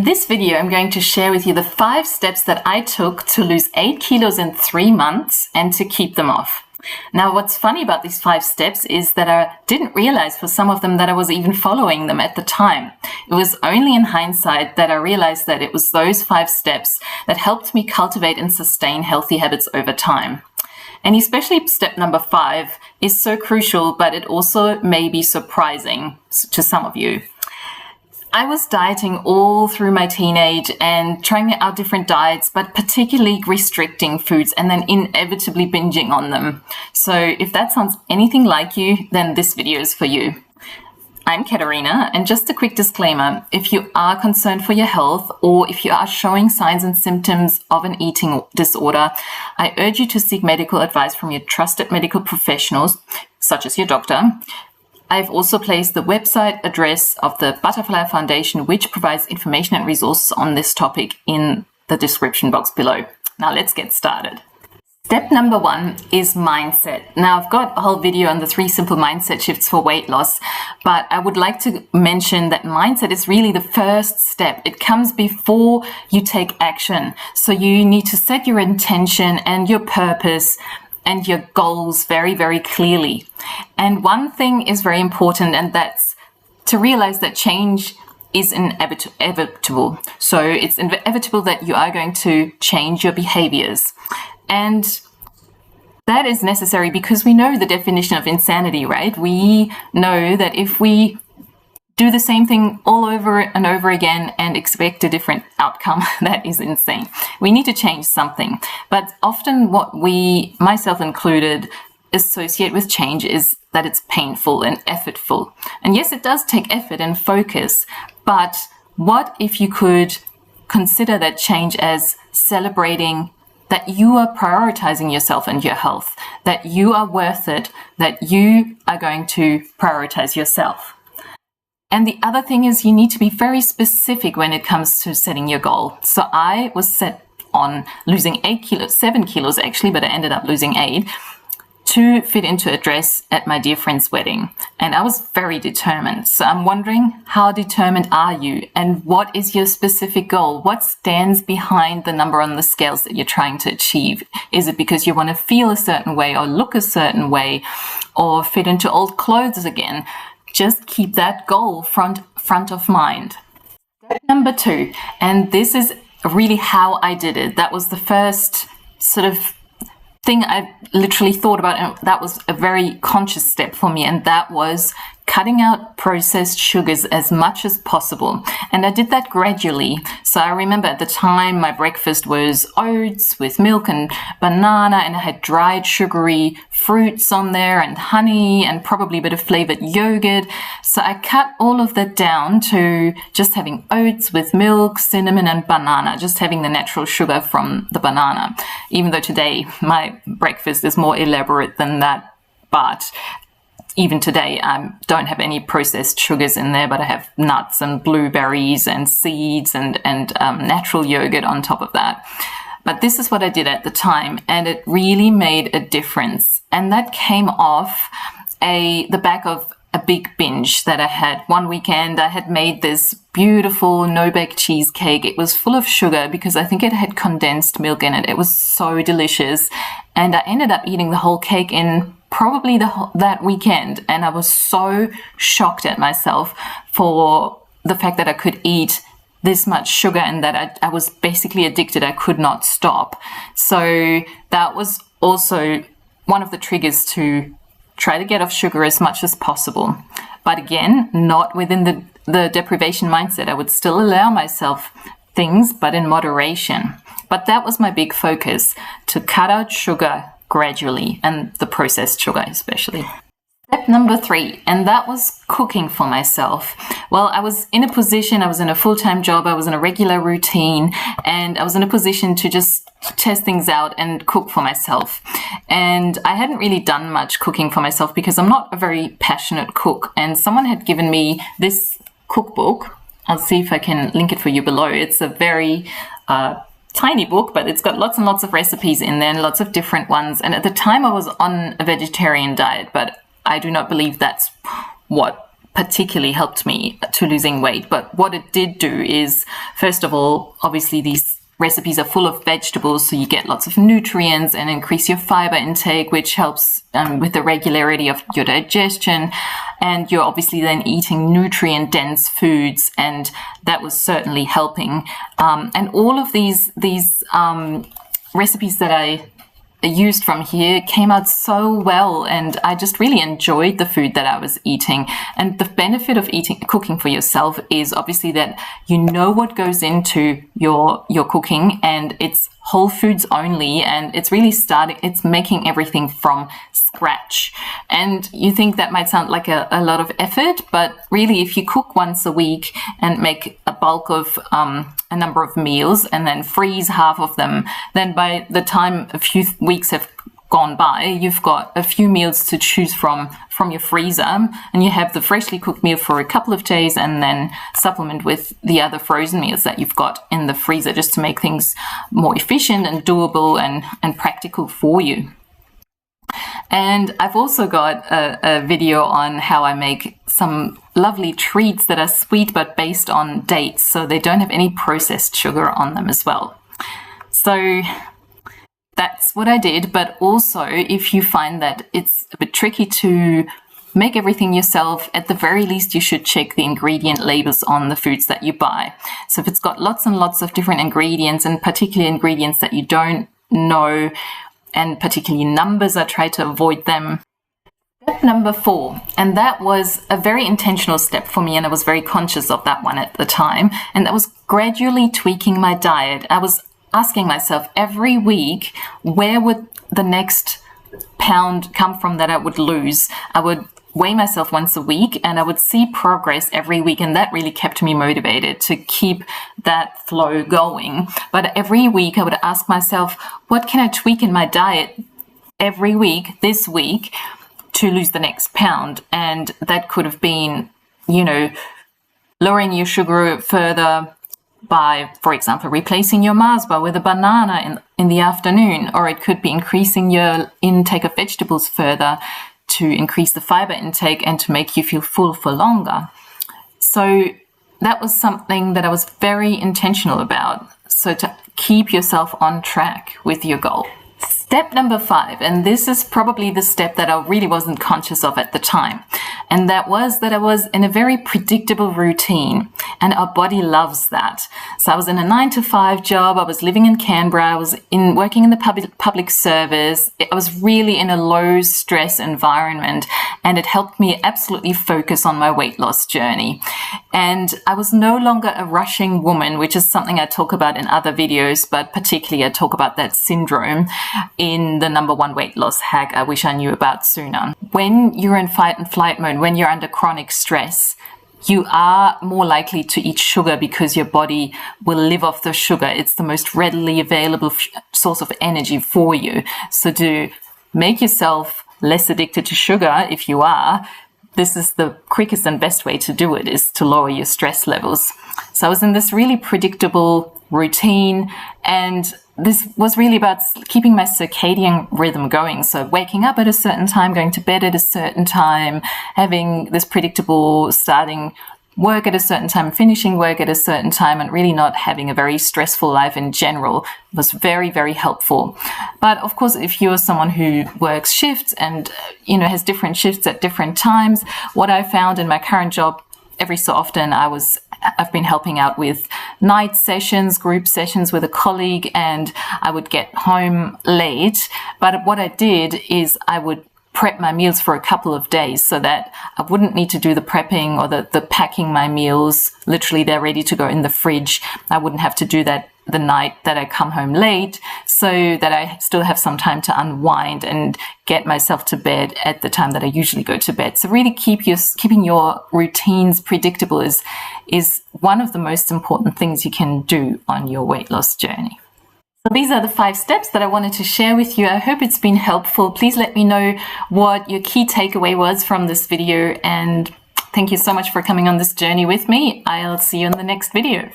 In this video, I'm going to share with you the 5 steps that I took to lose 8 kilos in 3 months and to keep them off. Now, what's funny about these 5 steps is that I didn't realize for some of them that I was even following them at the time. It was only in hindsight that I realized that it was those 5 steps that helped me cultivate and sustain healthy habits over time. And especially step number 5 is so crucial, but it also may be surprising to some of you. I was dieting all through my teenage and trying out different diets, but particularly restricting foods and then inevitably binging on them. So if that sounds anything like you, then this video is for you. I'm Katerina, and just a quick disclaimer, if you are concerned for your health or if you are showing signs and symptoms of an eating disorder, I urge you to seek medical advice from your trusted medical professionals, such as your doctor. I've also placed the website address of the Butterfly Foundation, which provides information and resources on this topic in the description box below. Now let's get started. Step number 1 is mindset. Now I've got a whole video on the 3 simple mindset shifts for weight loss, but I would like to mention that mindset is really the first step. It comes before you take action. So you need to set your intention and your purpose and your goals very, very clearly. And one thing is very important, and that's to realize that change is inevitable. So it's inevitable that you are going to change your behaviors. And that is necessary because we know the definition of insanity, right? We know that if we do the same thing all over and over again and expect a different outcome, that is insane. We need to change something. But often what we, myself included, associate with change is that it's painful and effortful. And yes, it does take effort and focus, but what if you could consider that change as celebrating that you are prioritizing yourself and your health, that you are worth it, that you are going to prioritize yourself. And the other thing is you need to be very specific when it comes to setting your goal. So I was set on losing 7 kilos actually, but I ended up losing 8 to fit into a dress at my dear friend's wedding. And I was very determined. So I'm wondering, how determined are you? And what is your specific goal? What stands behind the number on the scales that you're trying to achieve? Is it because you want to feel a certain way or look a certain way or fit into old clothes again? Just keep that goal front of mind. Step number 2, and this is really how I did it. That was the first sort of thing I literally thought about, and that was a very conscious step for me, and that was cutting out processed sugars as much as possible. And I did that gradually. So I remember at the time my breakfast was oats with milk and banana, and I had dried sugary fruits on there and honey and probably a bit of flavored yogurt. So I cut all of that down to just having oats with milk, cinnamon and banana, just having the natural sugar from the banana. Even though today my breakfast is more elaborate than that, but even today, I don't have any processed sugars in there, but I have nuts and blueberries and seeds and natural yogurt on top of that. But this is what I did at the time, and it really made a difference. And that came off the back of a big binge that I had. One weekend, I had made this beautiful no-bake cheesecake. It was full of sugar because I think it had condensed milk in it. It was so delicious. And I ended up eating the whole cake in probably that weekend, and I was so shocked at myself for the fact that I could eat this much sugar and that I was basically addicted. I could not stop. So that was also one of the triggers to try to get off sugar as much as possible. But again, not within the deprivation mindset. I would still allow myself things, but in moderation. But that was my big focus, to cut out sugar gradually, and the processed sugar especially. Step number 3, and that was cooking for myself. Well, I was in a full-time job, I was in a regular routine, and I was in a position to just test things out and cook for myself. And I hadn't really done much cooking for myself because I'm not a very passionate cook, and someone had given me this cookbook. I'll see if I can link it for you below. It's a very tiny book, but it's got lots and lots of recipes in there and lots of different ones. And at the time I was on a vegetarian diet, but I do not believe that's what particularly helped me to losing weight. But what it did do is, first of all, obviously these recipes are full of vegetables, so you get lots of nutrients and increase your fiber intake, which helps with the regularity of your digestion. And you're obviously then eating nutrient-dense foods, and that was certainly helping. And all of these recipes that I used from here came out so well, and I just really enjoyed the food that I was eating. And the benefit of cooking for yourself is obviously that you know what goes into your cooking, and it's whole foods only, and it's really it's making everything from scratch. And you think that might sound like a lot of effort, but really if you cook once a week and make a bulk of a number of meals and then freeze half of them, then by the time a few weeks have gone by, you've got a few meals to choose from your freezer, and you have the freshly cooked meal for a couple of days and then supplement with the other frozen meals that you've got in the freezer, just to make things more efficient and doable and practical for you. And I've also got a video on how I make some lovely treats that are sweet but based on dates, so they don't have any processed sugar on them as well. So that's what I did. But also, if you find that it's a bit tricky to make everything yourself, at the very least you should check the ingredient labels on the foods that you buy. So if it's got lots and lots of different ingredients, and particularly ingredients that you don't know, and particularly numbers, I try to avoid them. Step number 4, and that was a very intentional step for me, and I was very conscious of that one at the time, and that was gradually tweaking my diet. I was asking myself every week, where would the next pound come from that I would lose? I would weigh myself once a week, and I would see progress every week, and that really kept me motivated to keep that flow going. But every week I would ask myself, what can I tweak in my diet every week, this week, to lose the next pound? And that could have been, lowering your sugar further by, for example, replacing your Mars bar with a banana in the afternoon, or it could be increasing your intake of vegetables further to increase the fiber intake and to make you feel full for longer. So that was something that I was very intentional about, so to keep yourself on track with your goal. Step number 5, and this is probably the step that I really wasn't conscious of at the time, and that was that I was in a very predictable routine, and our body loves that. So I was in a 9-to-5 job, I was living in Canberra, I was working in the public service, I was really in a low stress environment, and it helped me absolutely focus on my weight loss journey. And I was no longer a rushing woman, which is something I talk about in other videos, but particularly I talk about that syndrome in the number 1 weight loss hack I wish I knew about sooner. When you're in fight and flight mode, when you're under chronic stress, you are more likely to eat sugar because your body will live off the sugar. It's the most readily available source of energy for you. So to make yourself less addicted to sugar, if you are, this is the quickest and best way to do it, is to lower your stress levels. So I was in this really predictable routine, and this was really about keeping my circadian rhythm going. So waking up at a certain time, going to bed at a certain time, having this predictable starting work at a certain time, finishing work at a certain time, and really not having a very stressful life in general was very, very helpful. But of course, if you're someone who works shifts and, has different shifts at different times, what I found in my current job, every so often I've been helping out with night sessions, group sessions with a colleague, and I would get home late. But what I did is I would prep my meals for a couple of days so that I wouldn't need to do the prepping or the packing my meals. Literally, they're ready to go in the fridge. I wouldn't have to do that the night that I come home late, so that I still have some time to unwind and get myself to bed at the time that I usually go to bed. So really keeping your routines predictable is one of the most important things you can do on your weight loss journey. So these are the 5 steps that I wanted to share with you. I hope it's been helpful. Please let me know what your key takeaway was from this video, and thank you so much for coming on this journey with me. I'll see you in the next video.